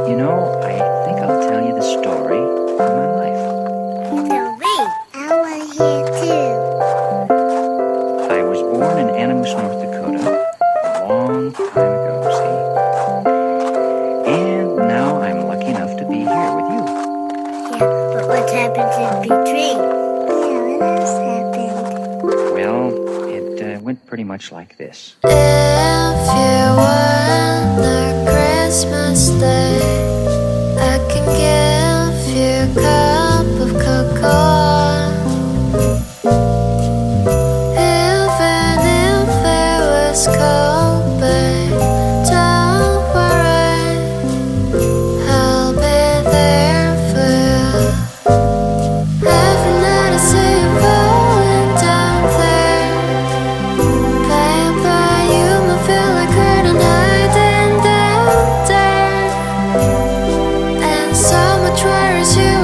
You know, I think I'll tell you the story of my life. Tell me. I want to hear too. I was born in Animus, North Dakota, a long time ago, see? And now I'm lucky enough to be here with you. Yeah, but what happened in between? Yeah, what else happened? Well, it went pretty much like this. If you want a Christmas day, I can give you a cup of cocoa. Even if it was cold, babe, don't worry, I'll be there for you. Every night I see you falling down there, baby, you might feel like curtain hiding down there, and so much worries you